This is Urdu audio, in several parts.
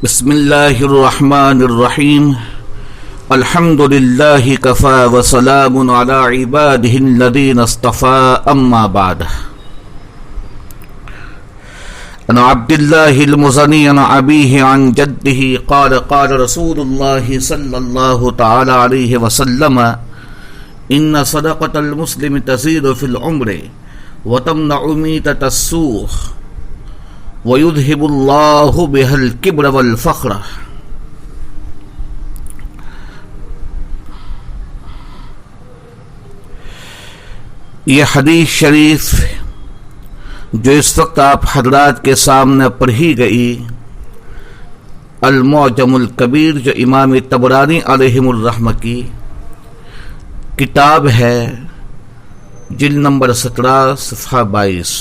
بسم اللہ الرحمن الرحیم الحمد للہ کفا وسلام علی عبادہ الذین اصطفى اما بعد عن عبد اللہ المزنی عن ابیہ عن جدہ قال قال رسول اللہ صلی اللہ تعالی علیہ وسلم ان صدقۃ المسلم تزید فی العمر وتمنع میتۃ السوء وَيُذْهِبُ اللَّهُ بِهَا الْكِبْرَ وَالْفَخْرَ۔ یہ حدیث شریف جو اس وقت آپ حضرات کے سامنے پڑھی گئی المعجم الکبیر جو امام طبرانی علیہ الرحمہ کی کتاب ہے، جلد نمبر 17 صفحہ 22،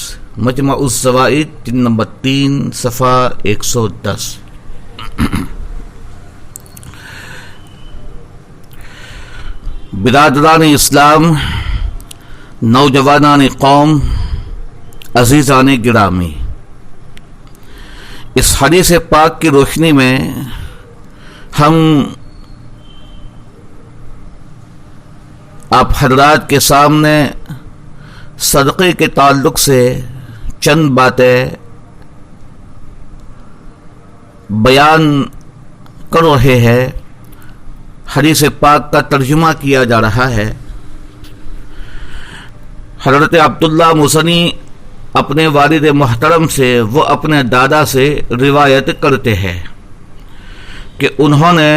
مجمع الزوائد جلد نمبر 3 صفحہ 110۔ برادران اسلام، نوجوانان قوم، عزیزان گرامی، اس حدیث پاک کی روشنی میں ہم آپ حضرات کے سامنے صدقے کے تعلق سے چند باتیں بیان کر رہے ہیں۔ حدیث پاک کا ترجمہ کیا جا رہا ہے۔ حضرت عبداللہ مزنی اپنے والد محترم سے، وہ اپنے دادا سے روایت کرتے ہیں کہ انہوں نے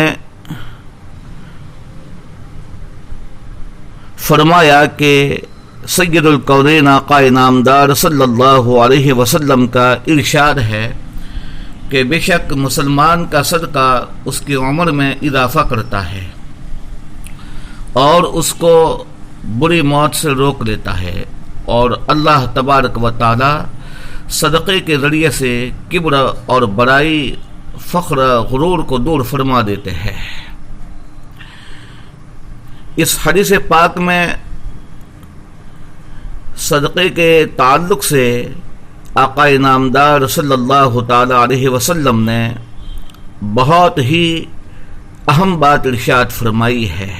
فرمایا کہ سید الکونین آقا نامدار صلی اللہ علیہ وسلم کا ارشاد ہے کہ بے شک مسلمان کا صدقہ اس کی عمر میں اضافہ کرتا ہے اور اس کو بری موت سے روک لیتا ہے، اور اللہ تبارک و تعالی صدقے کے ذریعے سے کبر اور بڑائی، فخر، غرور کو دور فرما دیتے ہیں۔ اس حدیث پاک میں صدقے کے تعلق سے آقا نامدار صلی اللہ تعالی علیہ وسلم نے بہت ہی اہم بات ارشاد فرمائی ہے۔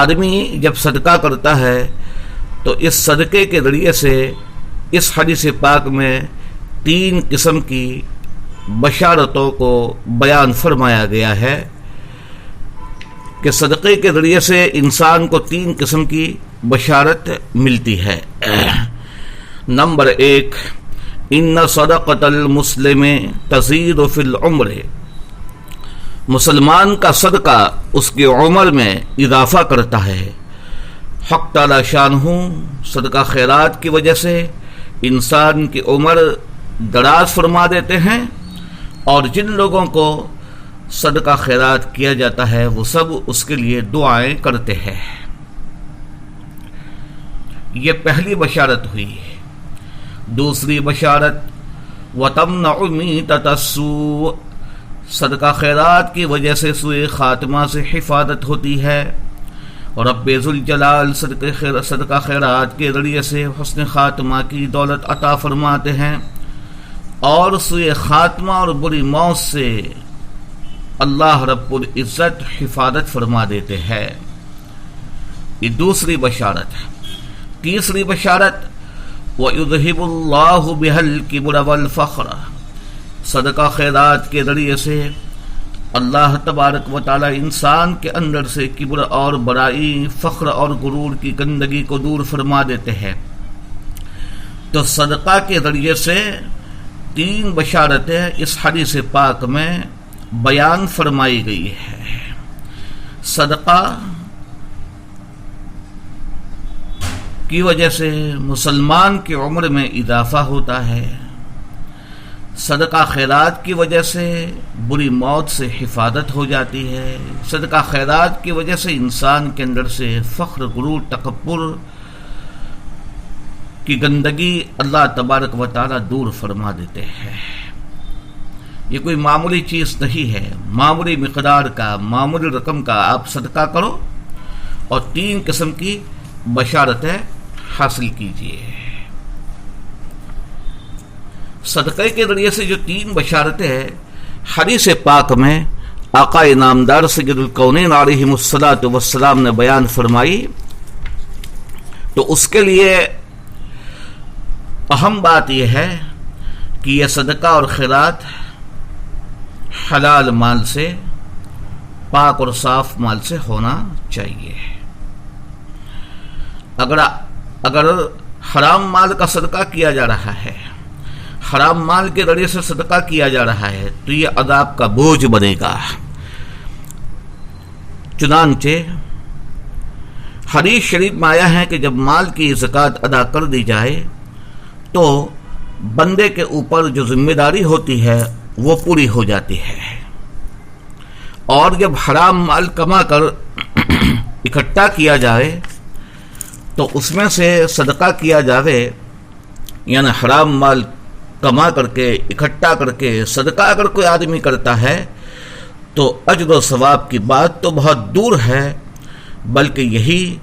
آدمی جب صدقہ کرتا ہے تو اس صدقے کے ذریعے سے اس حدیث پاک میں 3 قسم کی بشارتوں کو بیان فرمایا گیا ہے کہ صدقے کے ذریعے سے انسان کو 3 قسم کی بشارت ملتی ہے۔ نمبر 1، ان صدقۃ المسلم تزید فی العمر، مسلمان کا صدقہ اس کی عمر میں اضافہ کرتا ہے۔ حق تعالی شانہ صدقہ خیرات کی وجہ سے انسان کی عمر دراز فرما دیتے ہیں، اور جن لوگوں کو صدقہ خیرات کیا جاتا ہے وہ سب اس کے لیے دعائیں کرتے ہیں۔ یہ پہلی بشارت ہوئی۔ دوسری بشارت، وَتَمْنَعُ مِيتَةَ السُّوءِ، صدقہ خیرات کی وجہ سے سوء خاتمہ سے حفاظت ہوتی ہے، اور رب ذوالجلال صدقہ خیرات کے ذریعے سے حسن خاتمہ کی دولت عطا فرماتے ہیں، اور سوء خاتمہ اور بری موت سے اللہ رب العزت حفاظت فرما دیتے ہیں۔ یہ دوسری بشارت ہے۔ تیسری بشارت، وَيُذْهِبُ اللَّهُ بِهَا الْكِبْرَ وَالْفَخْرَ، صدقہ خیرات کے ذریعے سے اللہ تبارک و تعالی انسان کے اندر سے کبر اور بڑائی، فخر اور غرور کی گندگی کو دور فرما دیتے ہیں۔ تو صدقہ کے ذریعے سے 3 بشارتیں اس حدیث پاک میں بیان فرمائی گئی ہے۔ صدقہ کی وجہ سے مسلمان کی عمر میں اضافہ ہوتا ہے، صدقہ خیرات کی وجہ سے بری موت سے حفاظت ہو جاتی ہے، صدقہ خیرات کی وجہ سے انسان کے اندر سے فخر، غرور، تکبر کی گندگی اللہ تبارک و تعالی دور فرما دیتے ہیں۔ یہ کوئی معمولی چیز نہیں ہے، معمولی مقدار کا، معمولی رقم کا آپ صدقہ کرو اور 3 قسم کی بشارتیں حاصل کیجیے۔ صدقے کے ذریعے سے جو 3 بشارتیں ہیں حدیث پاک میں آقا نامدار سید الکونین علیہ الصلوۃ والسلام نے بیان فرمائی، تو اس کے لیے اہم بات یہ ہے کہ یہ صدقہ اور خیرات حلال مال سے، پاک اور صاف مال سے ہونا چاہیے۔ اگر حرام مال کا صدقہ کیا جا رہا ہے، حرام مال کے ذریعے سے صدقہ کیا جا رہا ہے، تو یہ عذاب کا بوجھ بنے گا۔ چنانچہ حدیث شریف میں آیا ہے کہ جب مال کی زکوٰۃ ادا کر دی جائے تو بندے کے اوپر جو ذمہ داری ہوتی ہے وہ پوری ہو جاتی ہے، اور جب حرام مال کما کر اکٹھا کیا جائے تو اس میں سے صدقہ کیا جاوے، یعنی حرام مال کما کر کے اکٹھا کر کے صدقہ اگر کوئی آدمی کرتا ہے تو اجر و ثواب کی بات تو بہت دور ہے، بلکہ یہی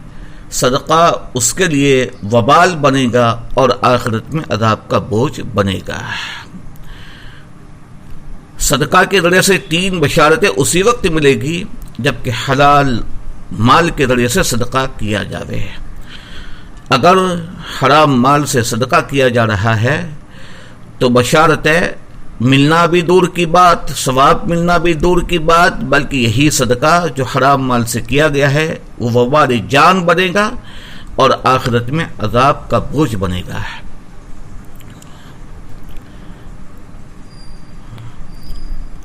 صدقہ اس کے لیے وبال بنے گا اور آخرت میں عذاب کا بوجھ بنے گا۔ صدقہ کے ذریعے سے 3 بشارتیں اسی وقت ملے گی جبکہ حلال مال کے ذریعے سے صدقہ کیا جاوے۔ اگر حرام مال سے صدقہ کیا جا رہا ہے تو بشارتیں ملنا بھی دور کی بات، ثواب ملنا بھی دور کی بات، بلکہ یہی صدقہ جو حرام مال سے کیا گیا ہے وہ وبال جان بنے گا اور آخرت میں عذاب کا بوجھ بنے گا۔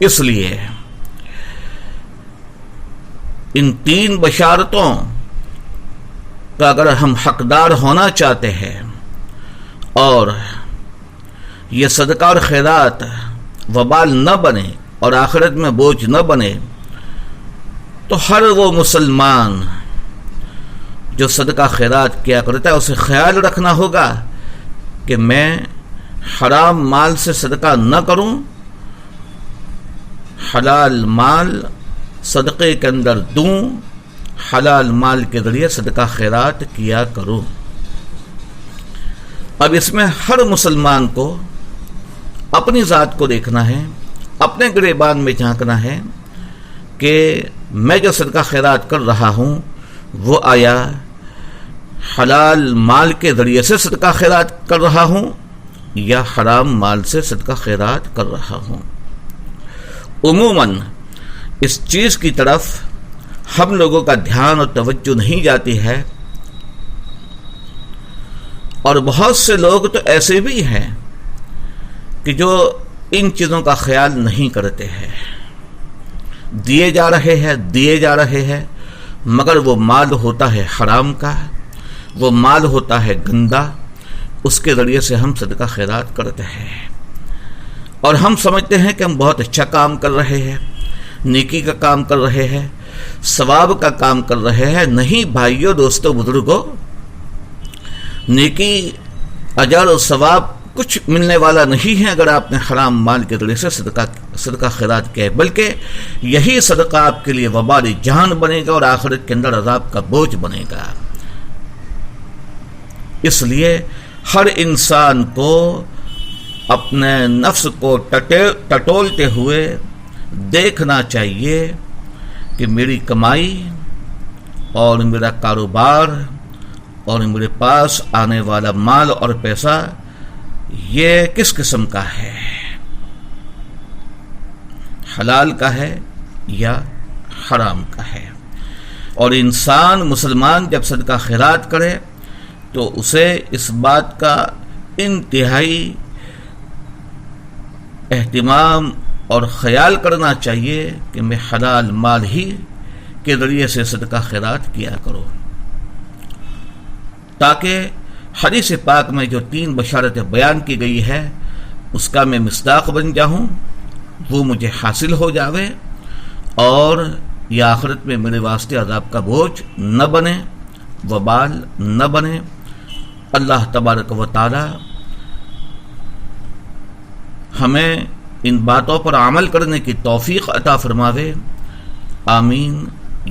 اس لیے ان 3 بشارتوں کا اگر ہم حقدار ہونا چاہتے ہیں اور یہ صدقہ اور خیرات وبال نہ بنے اور آخرت میں بوجھ نہ بنے، تو ہر وہ مسلمان جو صدقہ خیرات کیا کرتا ہے اسے خیال رکھنا ہوگا کہ میں حرام مال سے صدقہ نہ کروں، حلال مال صدقے کے اندر دوں، حلال مال کے ذریعے صدقہ خیرات کیا کروں۔ اب اس میں ہر مسلمان کو اپنی ذات کو دیکھنا ہے، اپنے گریبان میں جھانکنا ہے کہ میں جو صدقہ خیرات کر رہا ہوں وہ آیا حلال مال کے ذریعے سے صدقہ خیرات کر رہا ہوں یا حرام مال سے صدقہ خیرات کر رہا ہوں۔ عموماً اس چیز کی طرف ہم لوگوں کا دھیان اور توجہ نہیں جاتی ہے، اور بہت سے لوگ تو ایسے بھی ہیں کہ جو ان چیزوں کا خیال نہیں کرتے ہیں، دیے جا رہے ہیں مگر وہ مال ہوتا ہے حرام کا، وہ مال ہوتا ہے گندا، اس کے ذریعے سے ہم صدقہ خیرات کرتے ہیں اور ہم سمجھتے ہیں کہ ہم بہت اچھا کام کر رہے ہیں، نیکی کا کام کر رہے ہیں، ثواب کا کام کر رہے ہیں۔ نہیں بھائیوں، دوستوں، بزرگوں، نیکی، اجر اور ثواب کچھ ملنے والا نہیں ہے اگر آپ نے حرام مال کے ذریعے سے صدقہ خیرات کیا ہے، بلکہ یہی صدقہ آپ کے لیے وبال جان بنے گا اور آخرت کے اندر عذاب کا بوجھ بنے گا۔ اس لیے ہر انسان کو اپنے نفس کو ٹٹولتے ہوئے دیکھنا چاہیے کہ میری کمائی اور میرا کاروبار اور میرے پاس آنے والا مال اور پیسہ یہ کس قسم کا ہے، حلال کا ہے یا حرام کا ہے۔ اور انسان مسلمان جب صدقہ خیرات کرے تو اسے اس بات کا انتہائی اہتمام اور خیال کرنا چاہیے کہ میں حلال مال ہی کے ذریعے سے صدقہ خیرات کیا کروں، تاکہ حدیث پاک میں جو 3 بشارتیں بیان کی گئی ہے اس کا میں مصداق بن جاؤں، وہ مجھے حاصل ہو جاوے اور یہ آخرت میں میرے واسطے عذاب کا بوجھ نہ بنے، وبال نہ بنے۔ اللہ تبارک و تعالی ہمیں ان باتوں پر عمل کرنے کی توفیق عطا فرماوے، آمین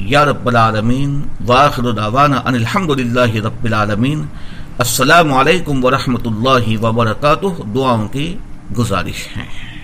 یا رب العالمین۔ وآخر دعوانا ان الحمدللہ رب العالمین۔ السلام علیکم ورحمۃ اللہ وبرکاتہ۔ دعاؤں کی گزارش ہے۔